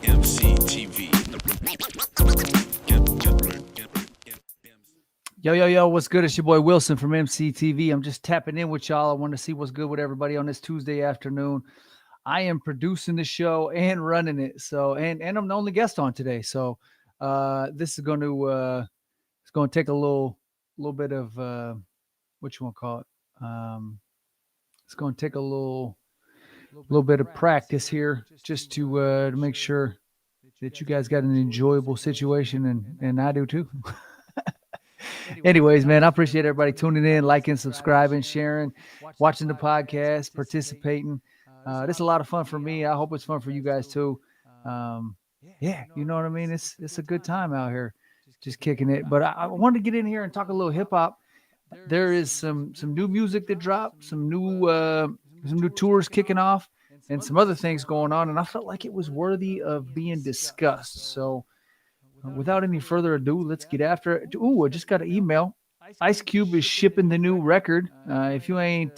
EmceeTV. Yo, what's good? It's your boy Wilson from EmceeTV. I'm just tapping in with y'all. I want to see what's good with everybody on this Tuesday afternoon. I am producing the show and running it. So, and I'm the only guest on today. So, this is going to take a little bit of what you want to call it. It's going to take a little bit of practice here just to make sure that you guys got an enjoyable situation, and I do too. Anyways, man, I appreciate everybody tuning in, liking, subscribing, sharing, watching the podcast, participating. This is a lot of fun for me. I hope it's fun for you guys too. Yeah, you know what I mean? It's a good time out here, just kicking it. But I wanted to get in here and talk a little hip hop. There is some new music that dropped, some new tours kicking off, and some other things going on. And I felt like it was worthy of being discussed. So, without any further ado, let's get after it. Ooh, I just got an email. Ice Cube is shipping the new record. If you ain't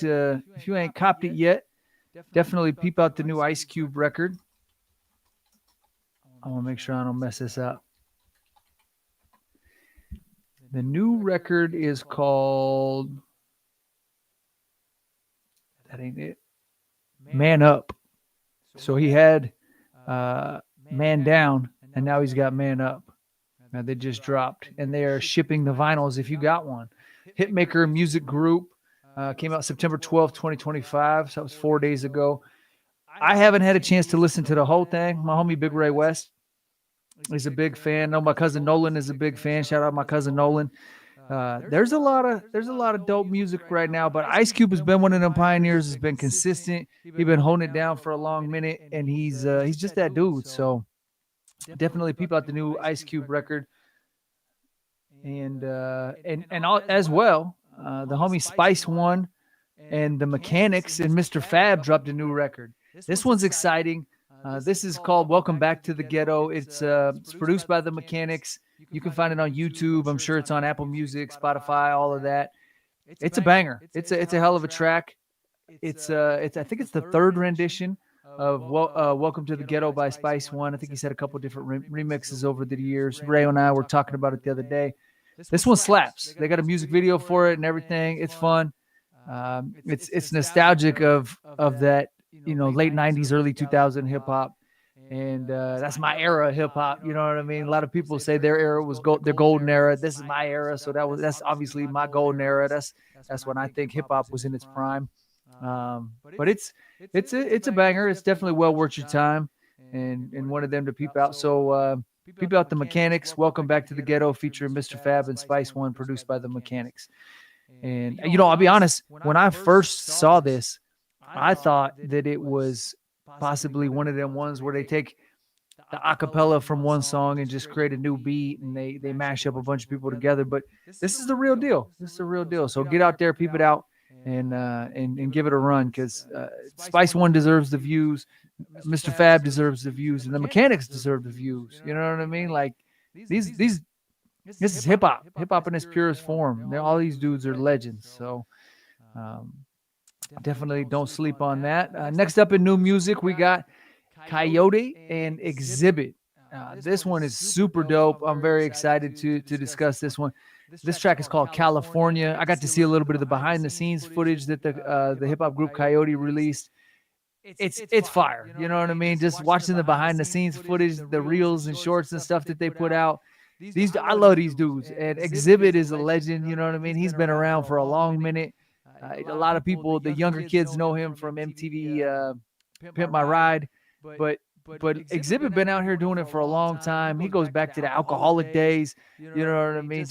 copped it yet, definitely peep out the new Ice Cube record. I want to make sure I don't mess this up. The new record is called, that ain't it, Man Up. So he had Man Down, and now he's got Man Up. Now they just dropped, and they are shipping the vinyls if you got one. Hitmaker Music Group came out September 12th, 2025. So that was 4 days ago. I haven't had a chance to listen to the whole thing. My homie Big Ray West is a big fan. No, my cousin Nolan is a big fan. Shout out my cousin Nolan. There's a lot of dope music right now, but Ice Cube has been one of them pioneers. Has been consistent. He's been holding it down for a long minute, and he's just that dude. So definitely peep out the new Ice Cube record, and as well, the homie Spice One and the Mechanics and Mr. Fab dropped a new record. This one's exciting. This is called Welcome Back to the Ghetto. It's produced by the Mechanics. You can find it on YouTube. I'm sure it's on Apple Music, Spotify, all of that. It's a banger. It's a hell of a track. It's I think it's the third rendition of Welcome to the Ghetto by Spice One. I think he's had a couple different remixes over the years. Ray and I were talking about it the other day. This one slaps. They got a music video for it and everything. It's fun. It's nostalgic of that, late 90s, early 2000 hip hop. And that's my era of hip hop. You know what I mean? A lot of people say their era was their golden era. This is my era. So that's obviously my golden era. That's when I think hip hop was in its prime. But it's a banger. It's definitely well worth your time, and one of them to peep out. So peep out the Mechanics. Welcome Back to the Ghetto, featuring Mr. Fab and Spice One, produced by the Mechanics. And I'll be honest, when I first saw this, I thought that it was possibly one of them ones where they take the acapella from one song and just create a new beat, and they mash up a bunch of people together. But this is the real deal. This is the real deal. So get out there, peep it out, and give it a run, because Spice One deserves the views, Mr. Fab deserves the views, and the Mechanics deserve the views. You know what I mean? Like this is hip hop in its purest form. All these dudes are legends. So definitely don't sleep on that. Next up in new music, we got Coyote and Exhibit. This one is super dope. I'm very excited to discuss this one. This track is called California. I got to see a little bit of the behind the scenes footage that the hip hop group Coyote released. It's fire. You know what I mean? Just watching the behind the scenes footage, the reels and shorts and stuff that they put out. I love these dudes. And Exhibit is a legend. You know what I mean? He's been around for a long minute. A lot of people, the younger kids, know him from MTV Pimp My Ride, but Exhibit been out here doing it for a long time. He goes back to the alcoholic days. You know what I mean?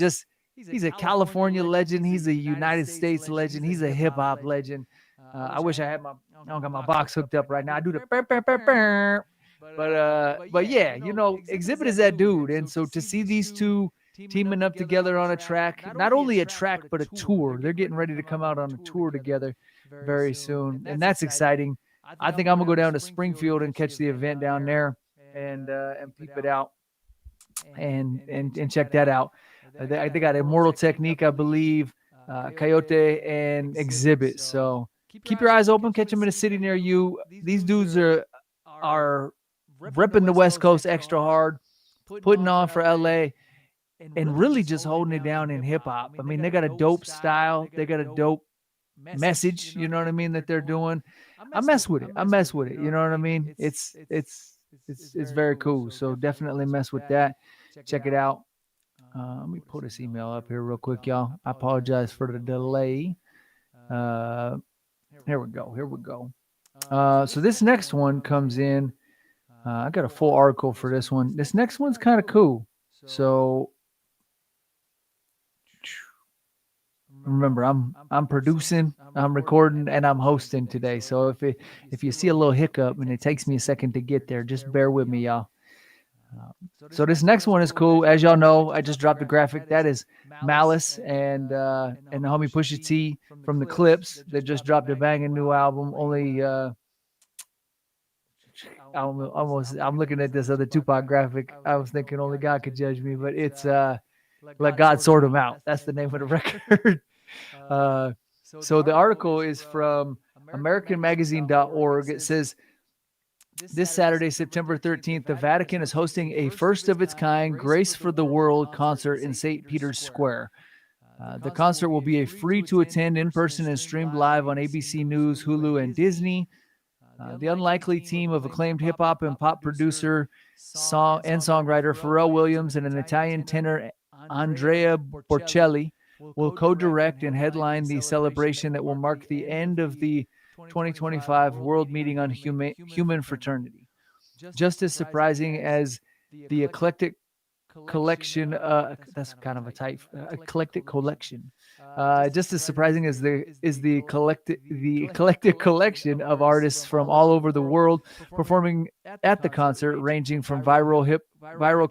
He's a California legend. He's a United States legend. He's a hip hop legend. I wish I don't got my box hooked up right now. I do the burr, burr, burr, burr. But yeah, Exhibit is that dude. And so to see these two teaming up together on a track, not only a track, but a tour. They're getting ready to come out on a tour together very soon. And that's exciting. I think I'm going to go down to Springfield and catch the event down there and peep it out and check that out. They got Immortal Technique, I believe, Coyote and Exhibit. So keep your eyes open, catch them in a city near you. These dudes are ripping the West Coast extra hard, putting on for LA, and really just holding it down in hip hop. I mean, they got a dope style, they got a dope message, you know what I mean, that they're doing. I mess with it. You know what I mean? It's very cool. So definitely mess with that. Check it out. Let me pull this email up here real quick, y'all. I apologize for the delay. Here we go. So this next one comes in. I got a full article for this one. This next one's kind of cool. So remember, I'm producing, I'm recording, and I'm hosting today. So if you see a little hiccup and it takes me a second to get there, just bear with me, y'all. So this next one is cool. As y'all know, I just dropped a graphic. That is Malice and the homie Pusha T from the Clipse. They just dropped a banging new album. Only I'm looking at this other Tupac graphic. I was thinking only God could judge me, but it's Let God Sort Him Out. That's the name of the record. So the article is from AmericanMagazine.org. It says, this Saturday, September 13th, the Vatican is hosting a first-of-its-kind Grace for the World concert in St. Peter's Square. The concert will be a free-to-attend in-person and streamed live on ABC News, Hulu, and Disney. The unlikely team of acclaimed hip-hop and pop producer and songwriter Pharrell Williams and an Italian tenor, Andrea Bocelli, will co-direct and headline the celebration that will mark the end of the 2025 World Meeting on Human Fraternity. Just as surprising as the eclectic collection, that's kind of a tight eclectic collection. Just as surprising as the eclectic collection of artists from all over the world performing at the concert, ranging from viral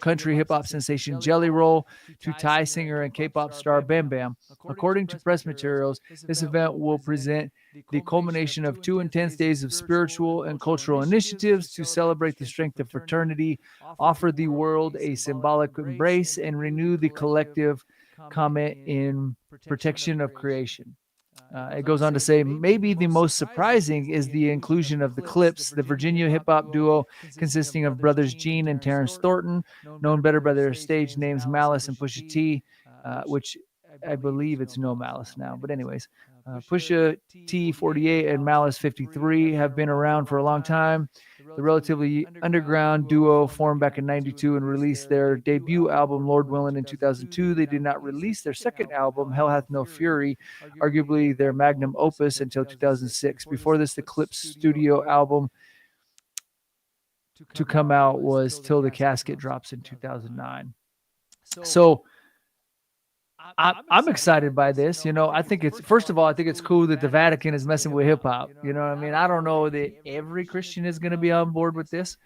country hip hop sensation Jelly Roll to Thai singer and K-pop star Bam Bam. According to press materials, this event will present the culmination of 2 intense days of spiritual and cultural initiatives to celebrate the strength of fraternity, offer the world a symbolic embrace, and renew the collective comment in protection of creation. It goes on to say, maybe the most surprising is the inclusion of the Clipse, the Virginia hip-hop duo consisting of brothers Gene and Terrence Thornton, known better by their stage names Malice and Pusha T, which I believe it's No Malice now. But anyways, Pusha T 48 and Malice 53 have been around for a long time. The relatively underground duo formed back in 92 and released their debut album, Lord Willin', in 2002. They did not release their second album, Hell Hath No Fury, arguably their magnum opus, until 2006. Before this, the Clipse studio album to come out was Till the Casket Drops in 2009. So I'm excited by this. You know, I think it's, first of all, I think it's cool that the Vatican is messing with hip hop. You know what I mean? I don't know that every Christian is going to be on board with this,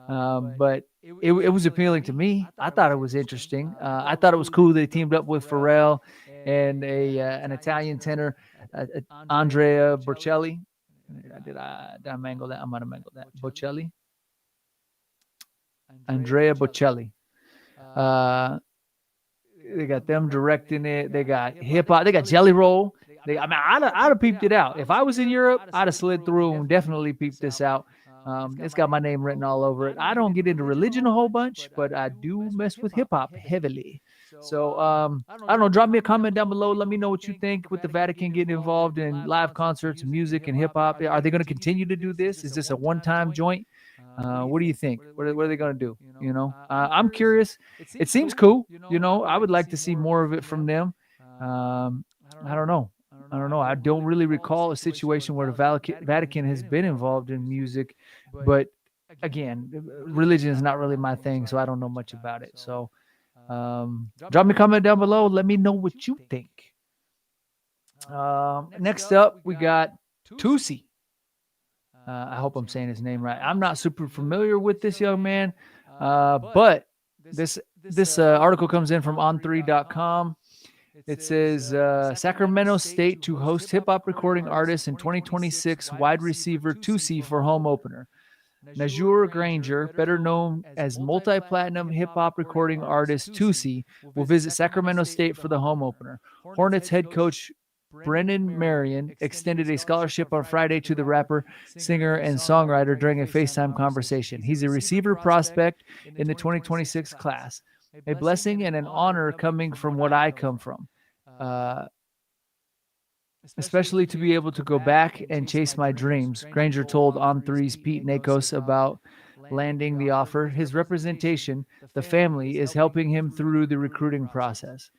but it was appealing to me. I thought it was interesting. I thought it was cool they teamed up with Pharrell and an Italian tenor, Andrea Bocelli. Did I mangle that? I might have mangled that. Bocelli. Andrea Bocelli. They got them directing it. They got hip hop. They got Jelly Roll. I'd have peeped it out. If I was in Europe, I'd have slid through and definitely peeped this out. It's got my name written all over it. I don't get into religion a whole bunch, but I do mess with hip hop heavily. So I don't know. Drop me a comment down below. Let me know what you think with the Vatican getting involved in live concerts, music, and hip hop. Are they going to continue to do this? Is this a one-time joint? What do you think? What are they going to do? You know, I'm curious. It seems cool. You know, I would like to see more of it from them. I don't know. I don't really recall a situation where the Vatican has been involved in music, but again, religion is not really my thing, so I don't know much about it. So drop me a comment down below. Let me know what you think. Next up, we got Toosii. I hope I'm saying his name right. I'm not super familiar with this young man, but this article comes in from on3.com. It says, Sacramento State to host hip-hop recording artist in 2026 wide receiver Toosii for home opener. Najur Granger, better known as multi-platinum hip-hop recording artist Toosii, will visit Sacramento State for the home opener. Hornets head coach Brennan Marion extended a scholarship on Friday to the rapper, singer, and songwriter during a FaceTime conversation. He's a receiver prospect in the 2026 class. A blessing and an honor coming from what I come from. Especially to be able to go back and chase my dreams. Granger told On3's Pete Nakos about landing the offer. His representation, the family, is helping him through the recruiting process.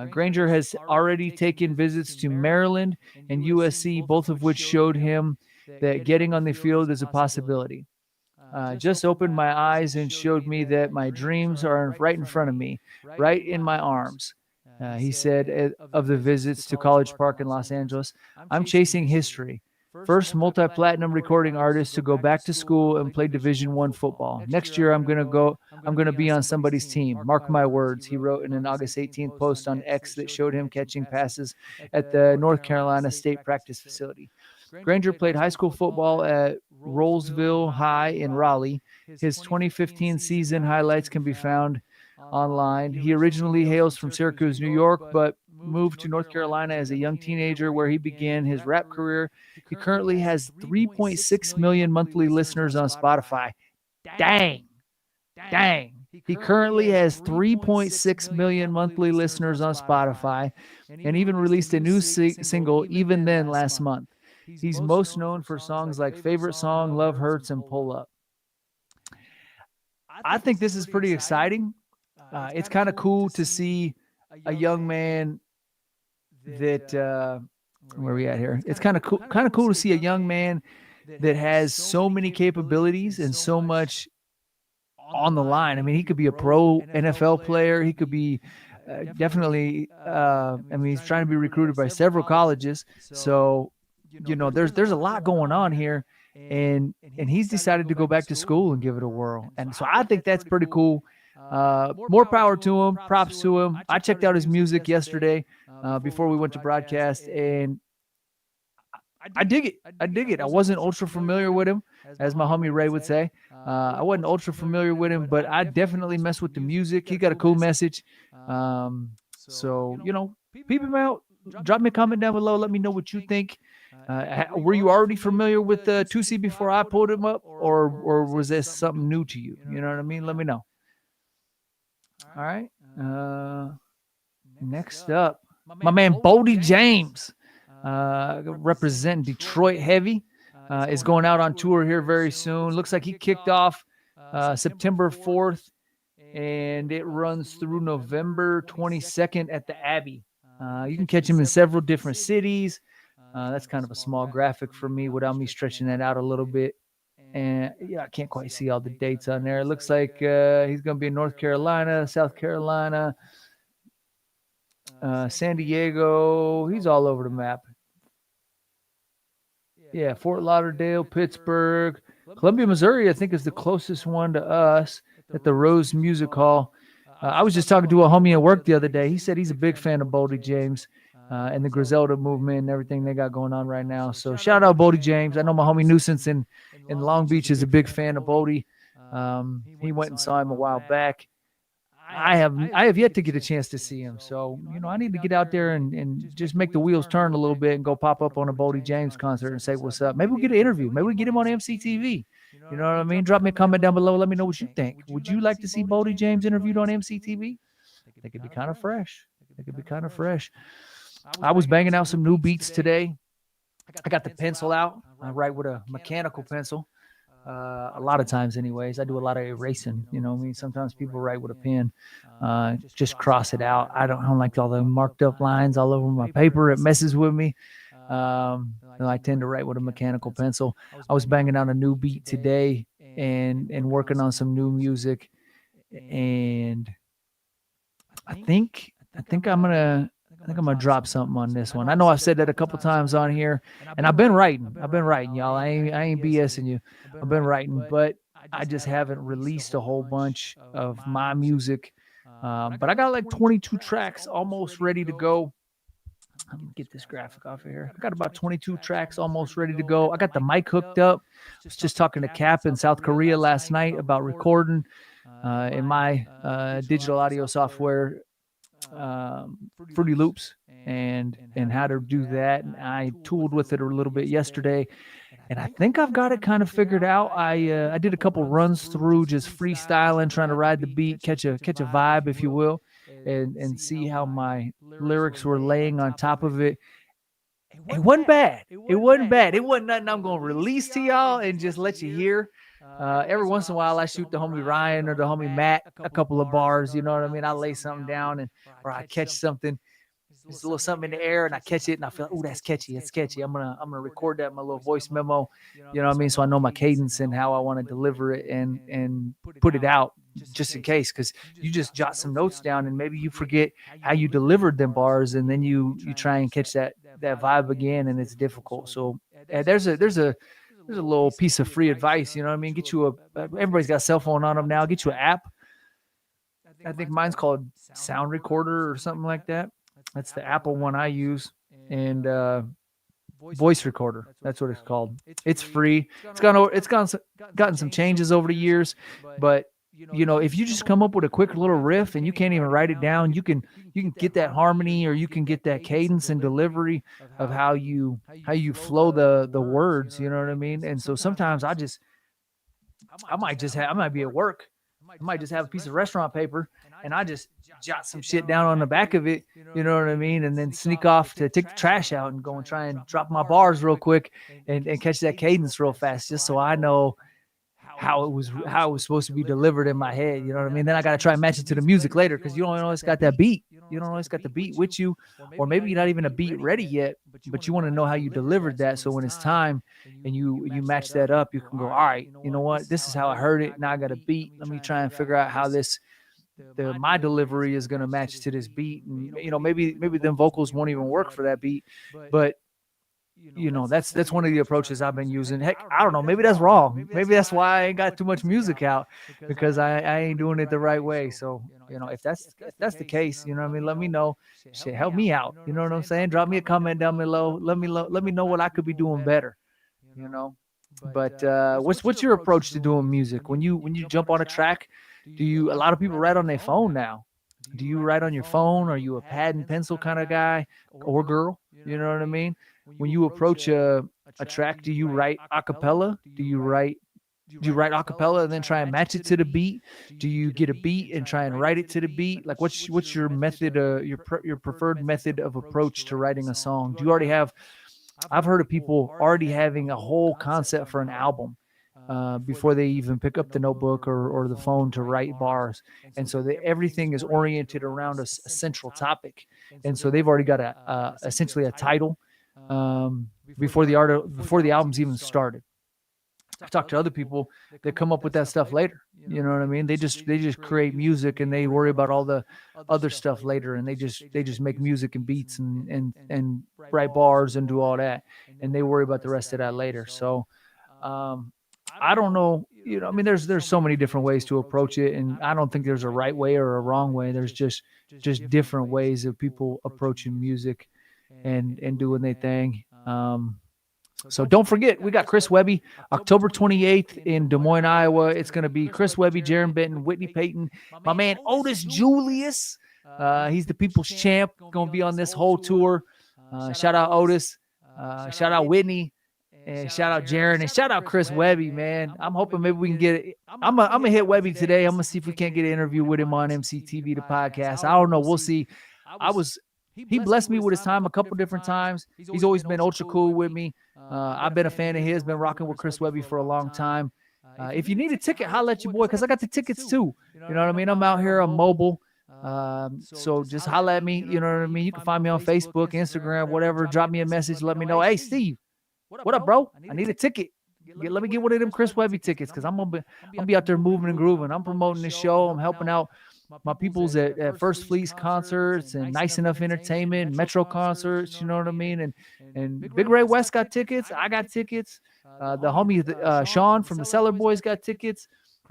Granger has already taken visits to Maryland and USC, both of which showed him that getting on the field is a possibility. Just opened my eyes and showed me that my dreams are right in front of me, right in my arms. He said of the visits to College Park in Los Angeles, I'm chasing history. First multi-platinum recording artist to go back to school and play Division I football. Next year, I'm going to be on somebody's team. Mark my words, he wrote in an August 18th post on X that showed him catching passes at the North Carolina State practice facility. Granger played high school football at Rollsville High in Raleigh. His 2015 season highlights can be found online. He originally hails from Syracuse, New York, but moved to North Carolina as a young teenager where he began his rap career. He currently has 3.6 million monthly listeners on Spotify. Dang. He currently has 3.6 million monthly listeners on Spotify and even released a new single even then last month. He's most known for songs like Favorite Song, Love Hurts, and Pull Up. I think this is pretty exciting. It's kind of cool to see a young man that where are we at here? It's kind of cool to see a young man that has so many capabilities and so much on the line. I mean, he could be a pro NFL player. He could be definitely. He's trying to be recruited by several colleges. So, there's a lot going on here, and he's decided to go back to school and give it a whirl. And so I think that's pretty cool. More power to him. Props to him. I checked out his music yesterday before we went to broadcast, and I dig it. I wasn't ultra familiar with him, as my homie Ray would say. I wasn't ultra familiar with him, but I definitely mess with the music. He got a cool message. So, peep him out. Drop me a comment down below. Let me know what you think. Were you already familiar with Toosii before I pulled him up, or was this something new to you? You know what I mean? Let me know. All right. Next up, my man Boldy James, representing Detroit Heavy, is going out on tour here very soon. Looks like he kicked off September 4th, and it runs through November 22nd at the Abbey. You can catch him in several different cities. That's kind of a small graphic for me without me stretching that out a little bit. And yeah, I can't quite see all the dates on there. It looks like he's going to be in North Carolina, South Carolina, San Diego. He's all over the map. Yeah, Fort Lauderdale, Pittsburgh, Columbia, Missouri, I think is the closest one to us at the Rose Music Hall. I was just talking to a homie at work the other day. He said he's a big fan of Boldy James and the Griselda movement and everything they got going on right now. So shout out Boldy James. I know my homie Nuisance in Long Beach is a big fan of Boldy. He went and saw him a while back. I have yet to get a chance to see him. So, I need to get out there and just make the wheels turn a little bit and go pop up on a Boldy James concert and say what's up. Maybe we'll get an interview. Maybe we get him on EmceeTV. You know what I mean? Drop me a comment down below. Let me know what you think. Would you like to see Boldy James interviewed on EmceeTV? They could be kind of fresh. I was banging out some new beats today. I got the pencil out. I write with a mechanical pencil. A lot of times anyways. I do a lot of erasing. Sometimes people write with a pen. Just cross it out. I don't like all the marked up lines all over my paper. It messes with me. I tend to write with a mechanical pencil. I was banging out a new beat today and working on some new music. And I think I'm gonna drop something on this one. I know I've said that a couple times on here, and I've been writing, y'all. I ain't BSing you. I've been writing, but I just haven't released a whole bunch of my music. But I got like 22 tracks almost ready to go. Let me get this graphic off of here. I got about 22 tracks almost ready to go. I got the mic hooked up. I was just talking to Cap in South Korea last night about recording in my digital audio software, Fruity Loops, and how to do that. And I tooled with it a little bit yesterday, and I think I've got it kind of figured out. I did a couple runs through just freestyling, trying to ride the beat, catch a vibe, if you will, and see how my lyrics were laying on top of it. It wasn't bad. It wasn't bad. It wasn't nothing I'm gonna release to y'all and just let you hear. Every once in a while, I shoot the homie Ryan or the homie Matt a couple of bars. You know what I mean? I lay something down or I catch something, just a little something in the air, and I catch it, and I feel, oh, that's catchy. It's catchy. I'm gonna record that in my little voice memo. You know what I mean? So I know my cadence and how I want to deliver it and put it out just in case, because you just jot some notes down and maybe you forget how you delivered them bars, and then you try and catch that vibe again, and it's difficult. So there's a little piece of free advice. You know what I mean? Get you everybody's got a cell phone on them now. Get you an app. I think mine's called Sound Recorder or something like that. That's the Apple one I use. And voice recorder. That's what it's called. It's free. It's gotten some changes over the years, but if you just come up with a quick little riff and you can't even write it down, you can get that harmony, or you can get that cadence and delivery of how you flow the words. You know what I mean? And so sometimes I might be at work. I might just have a piece of restaurant paper and I just jot some shit down on the back of it, you know what I mean? And then sneak off to take the trash out and go and try and drop my bars real quick and catch that cadence real fast, just so I know how it was supposed to be delivered in my head. You know what I mean? Then I got to try and match it to the music later, because you don't always got that beat. You don't always got the beat with you, or maybe you're not even a beat ready yet, but you want to know how you delivered that. So when it's time and you match that up, you can go, all right, you know what? This is how I heard it. Now I got a beat. Let me try and figure out how my delivery is going to match to this beat. And, maybe them vocals won't even work for that beat, but that's one of the approaches I've been using. Heck, I don't know. Maybe that's wrong. Maybe that's why I ain't got too much music out, because I ain't doing it the right way. So, if that's the case, you know what I mean? Let me know. Shit, help me out. You know what I'm saying? Drop me a comment down below. Let me know what I could be doing better, But what's your approach to doing music? When you jump on a track, a lot of people write on their phone now. Do you write on your phone? Are you a pad and pencil kind of guy or girl? You know what I mean? When you approach a track, do you write a cappella? Do you write a cappella and then try and match it to the beat? Do you get a beat and try and write it to the beat? Like, what's your method, your preferred method of approach to writing a song? Do you already have? I've heard of people already having a whole concept for an album before they even pick up the notebook or the phone to write bars. And so everything is oriented around a central topic. And so they've already got essentially a title before the album's even started. I've talked to other people that come up with that stuff later. You know what I mean? They just create music and they worry about all the other stuff later, and they just make music and beats and write bars and do all that, and they worry about the rest of that later. So I don't know. I mean, there's so many different ways to approach it, and I don't think there's a right way or a wrong way. There's just different ways of people approaching music and doing their thing. So don't forget, we got Chris Webby, October 28th in Des Moines, Iowa. It's going to be Chris Webby, Jaron Benton, Whitney Payton, my man Otis Julius. He's the People's Champ, going to be on this whole tour. Shout out Otis. Shout out Whitney. And shout out Jaron. And shout out Chris Webby, man. I'm hoping maybe we can get it. I'm going to hit Webby today. I'm going to see if we can't get an interview with him on EmceeTV The Podcast. I don't know. We'll see. He blessed me with his time a couple different times. He's always been ultra cool with me. I've been a fan of his, been rocking with Chris Webby for a long time. If you need a ticket, holla at your boy, because I got the tickets too. You know what I mean? I'm out here, I'm mobile. So just holla at me. You know what I mean? You can find me on Facebook, Instagram, whatever. Drop me a message. Let me know. Hey, Steve, what up, bro? I need a ticket. Let me get one of them Chris Webby tickets, because I'm gonna be out there moving and grooving. I'm promoting this show. I'm helping out my people's at First Fleece concerts and Nice Enough Entertainment, Metro concerts, you know what I mean? And Big Ray West got tickets. I got tickets. The homie Sean from the Cellar Boys got tickets.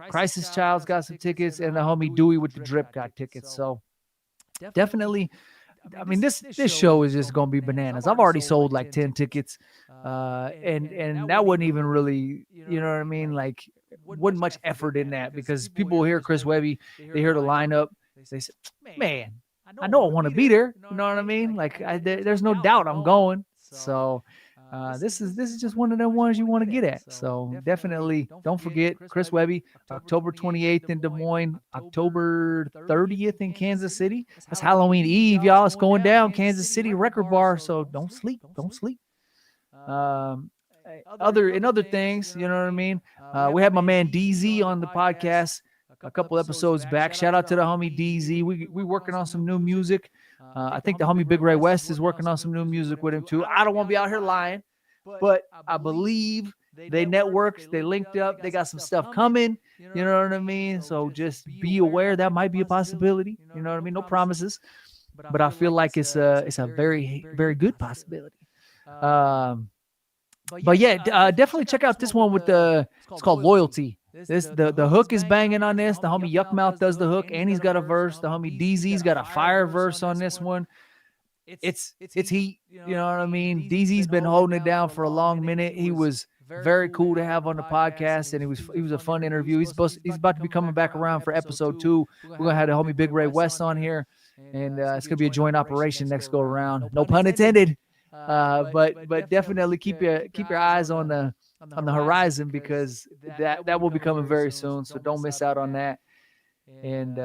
Crisis Child's got some tickets. And the homie Dewey with the Drip got tickets. So definitely, I mean, this show is just going to be bananas. I've already sold like 10 tickets. And that wasn't even really, you know what I mean? Like, wasn't much effort in that, because people hear Chris Webby, they hear the lineup, they say, man, I know I want to be there. You know what I mean? Like there's no doubt I'm going. So this is just one of the ones you want to get at. So definitely don't forget Chris Webby, October 28th in Des Moines, October 30th in Kansas City. That's Halloween Eve, y'all. It's going down, Kansas City Record Bar. So don't sleep. Don't sleep. Other things, you know what I mean? We had my man DZ on the podcast a couple episodes back. Shout out to the homie DZ. We working on some new music. I think the homie Big Ray West is working on some new music with him too. I don't want to be out here lying, but I believe they networked, they linked up, they got some stuff coming. You know what I mean? So just be aware that might be a possibility. You know what I mean? No promises, but I feel like it's a very, very good possibility. But yeah, definitely check out this one with it's called Loyalty. The hook is banging on this. The homie Yuckmouth does the hook, and he's got a verse. The homie DZ's got a fire verse on this one. It's heat. You know what I mean? DZ's been holding it down for a long minute. He was very cool to have on the podcast, and he was a fun interview. He's about to be coming back around for episode 2. We're gonna have the homie Big Ray West on here, and it's gonna be a joint operation next go around. No pun intended. But definitely keep your eyes on the horizon, because that will be coming very soon. So don't miss out on that, and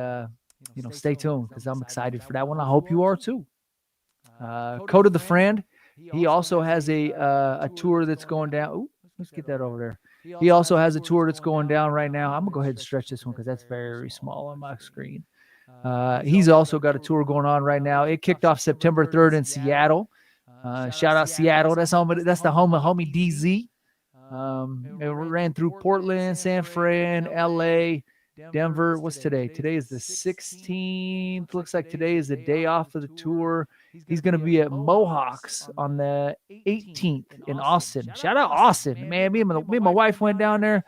stay tuned, because I'm excited for that one. I hope you are too. Kota The Friend, he also has a tour that's going down. Ooh, let's get that over there. He also has a tour that's going down right now. I'm gonna go ahead and stretch this one because that's very small on my screen. He's also got a tour going on right now. It kicked off September 3rd in Seattle. Shout out Seattle. That's the home of homie DZ. It ran through Portland, San Fran, LA, Denver. What's today? Today is the 16th. Looks like today is the day off of the tour. He's going to be at Mohawks on the 18th in Austin. Shout out Austin, man. Me and my wife went down there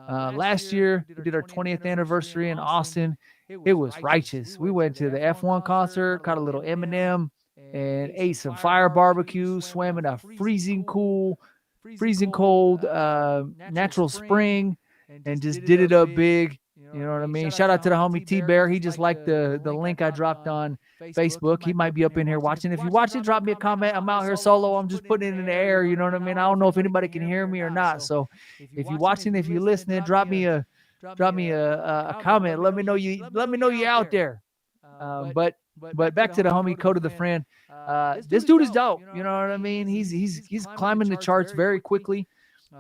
last year. We did our 20th anniversary in Austin. It was righteous. We went to the F1 concert, caught a little Eminem, and ate some fire barbecue, swam in a freezing cold natural spring, and just did it up big. You know what I mean? Shout out to the homie T-Bear. He just liked the link I dropped on Facebook. He might be up in here watching. If you watch it, drop me a comment. I'm out here solo. I'm just putting it in the air. You know what I mean? I don't know if anybody can hear me or not. So if you're watching, if you're listening, drop me a comment. Let me know you out there. But back to the homie Kota The Friend. This dude is dope. You know what I mean? He's climbing the charts very quickly.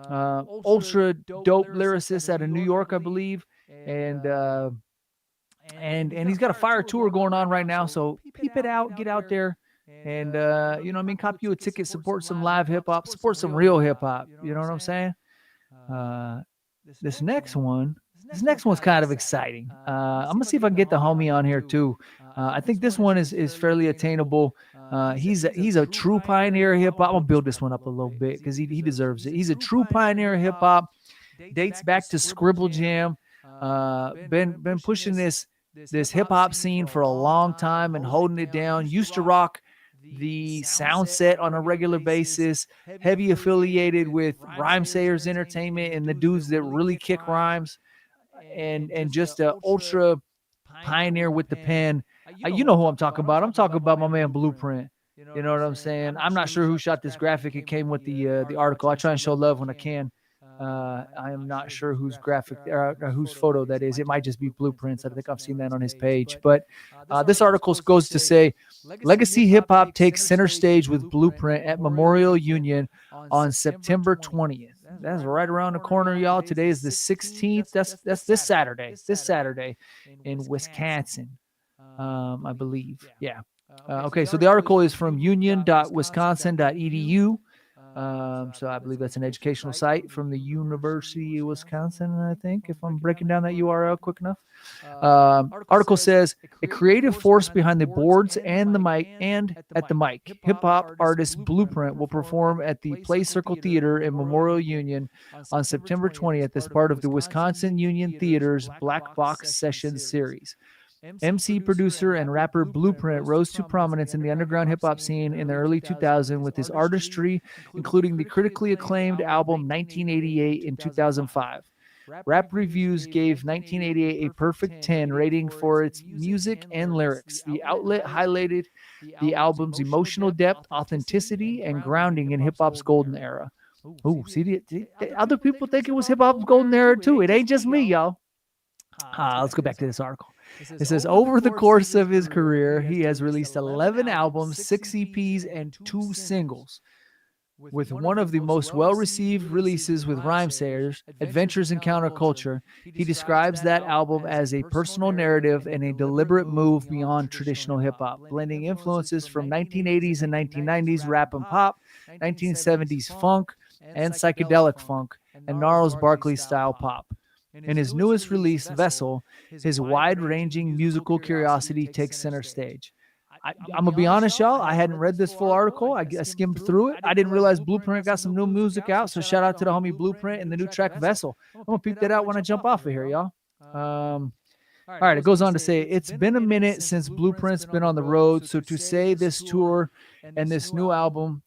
Ultra dope lyricist out of New York, I believe. And he's got a fire tour going on right now. So peep it out, get out there, and you know what I mean, cop you a ticket, support some live hip hop, support some real hip hop. You know what I'm saying? This next one's kind of exciting. I'm gonna see if I can get the homie on here too. I think this one is fairly attainable. He's a true pioneer of hip hop. I'm gonna build this one up a little bit because he deserves it. He's a true pioneer of hip hop. Dates back to Scribble Jam. Been pushing this hip hop scene for a long time and holding it down. Used to rock the sound set on a regular basis. Heavy affiliated with Rhyme Sayers Entertainment and the dudes that really kick rhymes. And just a ultra pioneer with the pen. You know who I'm talking about. I'm talking about my man Blueprint. You know what I'm saying? I'm not sure who shot this graphic. It came with the article. I try and show love when I can. I am not sure whose graphic or whose photo that is. It might just be Blueprints. I think I've seen that on his page. But this article goes to say, Legacy Hip Hop takes center stage with Blueprint at Memorial Union on September 20th. That's right around the corner, y'all. Today is the 16th. That's this Saturday. This Saturday in Wisconsin, I believe. Yeah. Okay, so the article is from union.wisconsin.edu. So I believe that's an educational site from the University of Wisconsin, I think, if I'm breaking down that URL quick enough. Article says, a creative force behind the boards and the mic and at the mic. Hip-hop artist Blueprint will perform at the Play Circle Theater in Memorial Union on September 20th as part of the Wisconsin Union Theater's Black Box Sessions series. MC, producer, and rapper Blueprint rose to prominence in the underground hip-hop scene in the early 2000s with his artistry, including the critically acclaimed album 1988 in 2005. Rap Reviews gave 1988 a perfect 10 rating for its music and lyrics. The outlet highlighted the album's emotional depth, authenticity, and grounding in hip hop's golden era. Oh, see, other people think it was hip hop's golden era too. It ain't just me, y'all. Let's go back to this article. It says, over the course of his career, he has released 11 albums, 6 EPs, and 2 singles. With one of the most well-received releases with Rhymesayers, Adventures in Counterculture, he describes that album as a personal narrative and a deliberate move beyond traditional hip-hop, blending influences from 1980s and 1990s rap and pop, 1970s funk, and psychedelic funk, and Gnarls Barkley-style pop. In his newest release, Vessel, his wide-ranging musical curiosity takes center stage. I'm going to be honest, y'all. I hadn't read this full article. I skimmed through it. I didn't realize Blueprint got some new music out. So shout out to the homie Blueprint and the new track Vessel. I'm going to peep that out when I jump off of here, y'all. All right. It goes on to say, it's been a minute since Blueprint's been on the road. So to say this tour and this new album,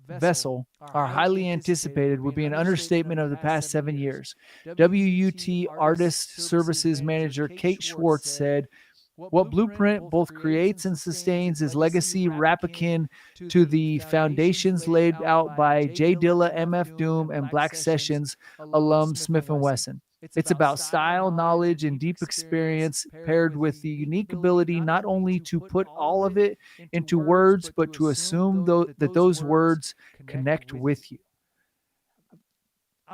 Vessel, are highly anticipated would be an understatement of the past 7 years. WUT Artist Services Manager Kate Schwartz said, what Blueprint both creates and sustains is legacy rap akin to the foundations laid out by J Dilla, MF Doom, and Black Sessions alum Smith & Wesson. It's about style, knowledge, and deep experience paired with the unique ability not only to put all of it into words, but to assume that those words connect with you.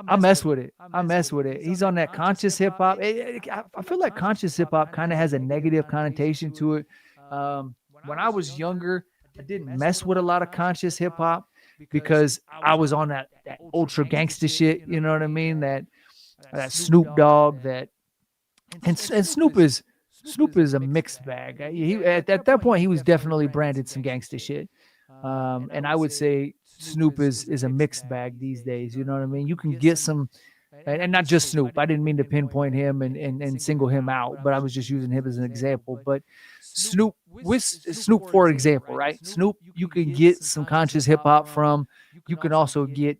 I mess with it. He's on that conscious hip hop. I feel like conscious hip hop kind of has a negative connotation to it. When I was younger, I didn't mess with a lot of conscious hip hop because I was on that ultra gangster shit. You know what I mean? That Snoop Dogg. And Snoop is a mixed bag. He at that point he was definitely branded some gangster shit. And I would say Snoop is a mixed bag these days. You know what I mean? You can get some, and not just Snoop. I didn't mean to pinpoint him and single him out, but I was just using him as an example. But Snoop, for example, right? Snoop, you can get some conscious hip hop from. You can also get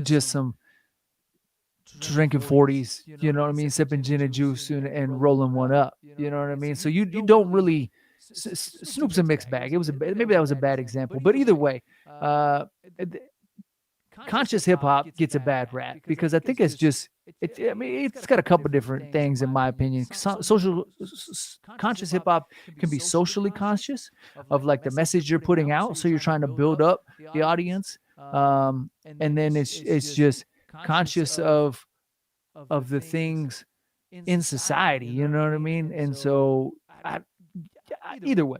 just some drinking 40s, you know what I mean? Sipping gin and juice and rolling one up, you know what I mean? So you don't really. Snoop's a mixed bag. Maybe that was a bad example, but either way, conscious hip hop gets a bad rap because I think it's got a couple different things in my opinion. Conscious hip hop can be socially conscious of like the message you're putting out, so you're trying to build up the audience, and then it's just conscious of the things in society. You know what I mean? And so either way,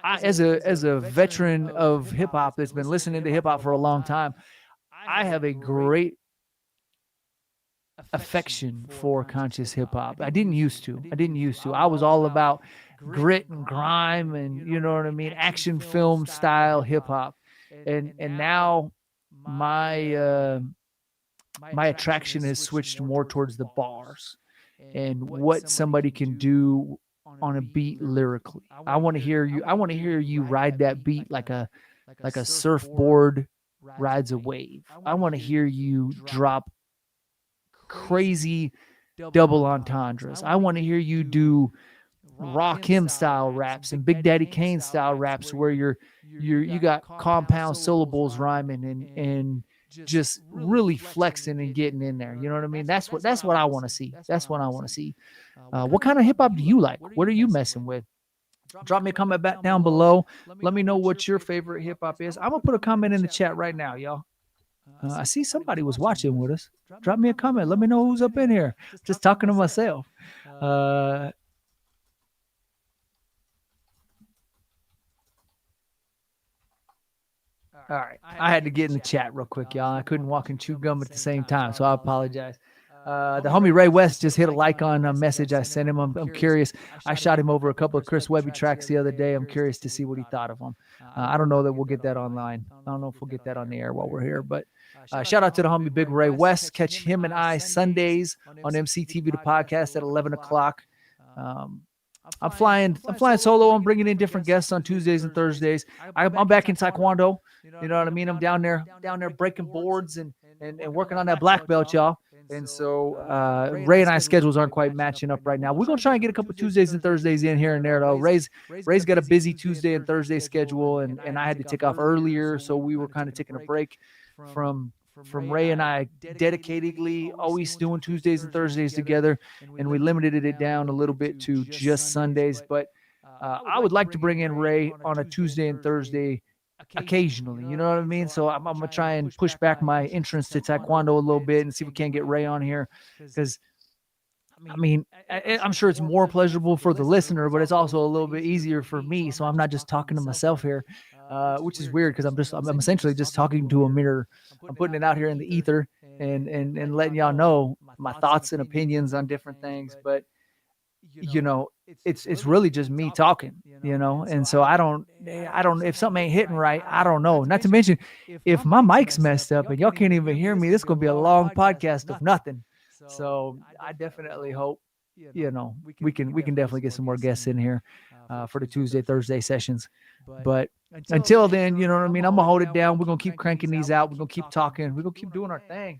as a veteran of hip hop that's been listening to hip hop for a long time, I have a great affection for conscious hip hop. I didn't used to. I was all about grit and grime and, you know what I mean, action film style hip hop. And now my attraction has switched more towards the bars and what somebody can do on a beat lyrically. I want to hear you ride that beat like a surfboard rides a wave. I want to hear you drop crazy double entendres. I want to hear you do Rakim style raps and Big Daddy Kane style raps where you got compound syllables rhyming and just really flexing and getting in there. You know what I mean? That's what I want to see. What kind of hip hop do you like? What are you messing with? Drop me a comment back down below. Let me know what your favorite hip hop is. I'm gonna put a comment in the chat right now, y'all. I see somebody was watching with us. Drop me a comment. Let me know who's up in here. Just talking to myself. All right. I had to get in the chat real quick, y'all. I couldn't walk and chew gum at the same time, so I apologize. The homie Ray West just hit a like on a message I sent him. I'm curious. I shot him over a couple of Chris Webby tracks the other day. I'm curious to see what he thought of them. I don't know that we'll get that online. I don't know if we'll get that on the air while we're here, but shout out to the homie Big Ray West. Catch him and I Sundays on EmceeTV The Podcast at 11 o'clock. I'm flying solo. I'm bringing in different guests on Tuesdays and Thursdays. I'm back in Taekwondo. You know what I mean? I'm down there breaking boards and working on that black belt, y'all. And so Ray and I's schedules aren't quite matching up right now. We're going to try and get a couple Tuesdays and Thursdays in here and there, though. Ray's got a busy Tuesday and Thursday schedule, and I had to take off earlier, so we were kind of taking a break from Ray and I dedicatedly always doing Tuesdays and Thursdays together, and we limited it down a little bit to just Sundays. But I would like to bring in Ray on a Tuesday and Thursday occasionally, you know what I mean? So I'm going to try and push back my entrance to Taekwondo a little bit and see if we can't get Ray on here, because I mean, I'm sure it's more pleasurable for the listener, but it's also a little bit easier for me. So I'm not just talking to myself here, which is weird because I'm essentially just talking to a mirror. I'm putting it out here in the ether and letting y'all know my thoughts and opinions on different things. But you know, it's really just me talking, you know, and so I don't, if something ain't hitting right, I don't know. Not to mention, if my mic's messed up and y'all can't even hear me, this is going to be a long podcast of nothing. So I definitely hope, you know, we can definitely get some more guests in here for the Tuesday, Thursday sessions. But until then, you know what I mean? I'm going to hold it down. We're going to keep cranking these out. We're going to keep talking. We're going to keep doing our thing.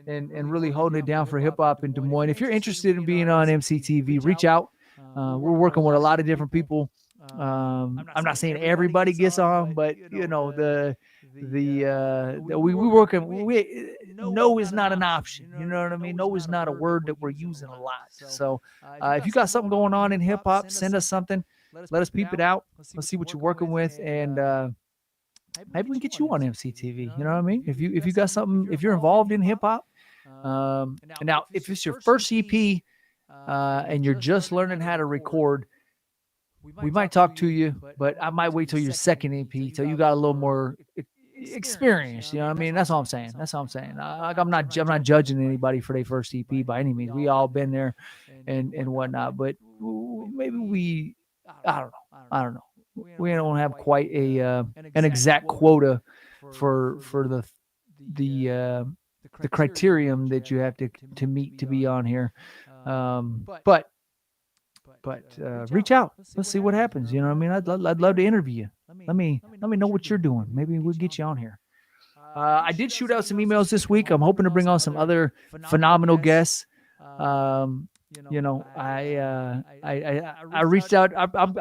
And really holding it down for hip hop in Des Moines. If you're interested in being on EmceeTV, reach out. We're working with a lot of different people. I'm not saying everybody gets on, but you know, we working. No is not an option. You know what I mean? No is not a word that we're using a lot. So if you got something going on in hip hop, send us something. Let us peep it out. Let's see what you're working with, and maybe we can get you on EmceeTV. You know what I mean? If you got something, if you're involved in hip hop. Now, if it's your first EP and you're just learning how to record, we might talk to you, but I might wait till your second EP, till you got a little more experience. You know what I mean? That's all I'm saying. I'm not judging anybody for their first EP by any means. We all been there and whatnot, but maybe I don't know. We don't have quite an exact quota for the criterion that you have to meet to be on here. But reach out. Let's see what happens. You know what I mean? I'd love to interview you. Let me know what you're doing. Maybe we'll get you on here. I did shoot out some emails this week. I'm hoping to bring on some other phenomenal guests. You know, I reached out. I'm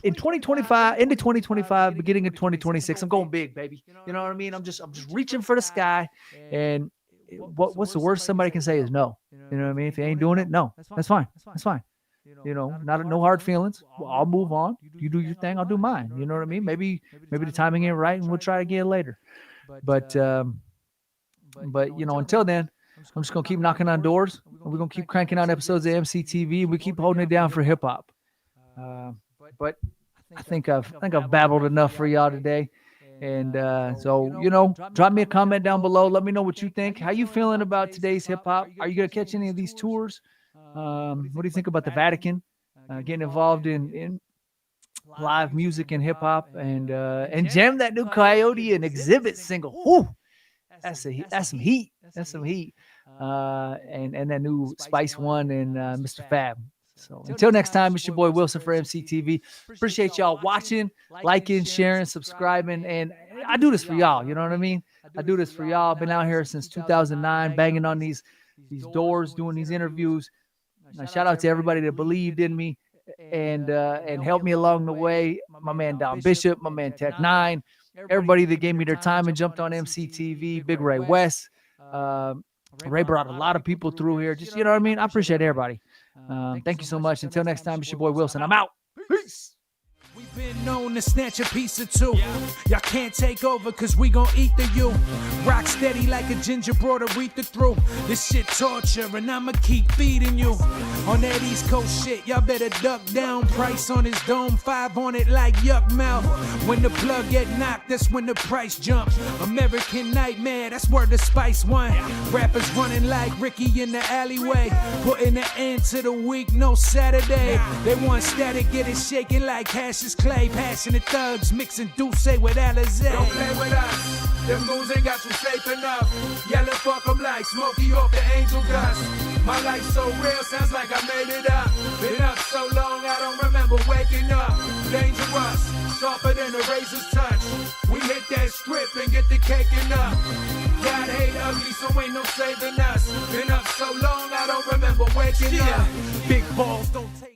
in 2025, into 2025, beginning of 2026. I'm going big, baby. You know what I mean? I'm just reaching for the sky. And what's the worst somebody can say is no. You know what I mean? If you ain't doing it, no, that's fine. That's fine. You know, no hard feelings. I'll move on. You do your thing, I'll do mine. You know what I mean? Maybe the timing ain't right, and we'll try again later. But you know, until then, I'm just gonna keep knocking on doors. We're gonna keep cranking out episodes of EmceeTV. We keep holding it down for hip hop. But I think I've babbled enough for y'all today. And so, you know, drop me a comment down below. Let me know what you think. How you feeling about today's hip hop? Are you gonna catch any of these tours? What do you think about the Vatican? Getting involved in live music and hip hop, and jam that new Coyote and Exhibit single. Whew, that's some heat. That's some heat. And that new Spice One and Mr. Fab. So until next time, it's your boy Wilson for EmceeTV. Appreciate y'all watching, liking, sharing, subscribing, and I do this for y'all. You know what I mean? I do this for y'all. Been out here since 2009, banging on these doors, doing these interviews. Shout out to everybody that believed in me and helped me along the way. My man Don Bishop, my man Tech 9, everybody that gave me their time and jumped on EmceeTV, Big Ray West. Ray brought a lot of people through here. Just, you know what I mean? I appreciate everybody. Thank you so much. Until next time, it's your boy Wilson. I'm out. Peace. We've been known to snatch a piece or two. Y'all can't take over cause we gon' eat the you. Rock steady like a ginger brought Aretha through. This shit torture and I'ma keep feeding you. On that East Coast shit, y'all better duck down. Price on his dome, 5 on it like yuck mouth. When the plug get knocked, that's when the price jump. American Nightmare, that's where the Spice One. Rappers running like Ricky in the alleyway. Putting an end to the week, no Saturday. They want static, get it shaking like hash is Clay, passionate thugs, mixing Toosii with Alizé. Don't play with us. Them goons ain't got you safe enough. Yelling fuck 'em like Smokey off the angel dust. My life so real, sounds like I made it up. Been up so long, I don't remember waking up. Dangerous, sharper than a razor's touch. We hit that strip and get the cake up. God hate ugly, so ain't no saving us. Been up so long, I don't remember waking up. Big balls don't take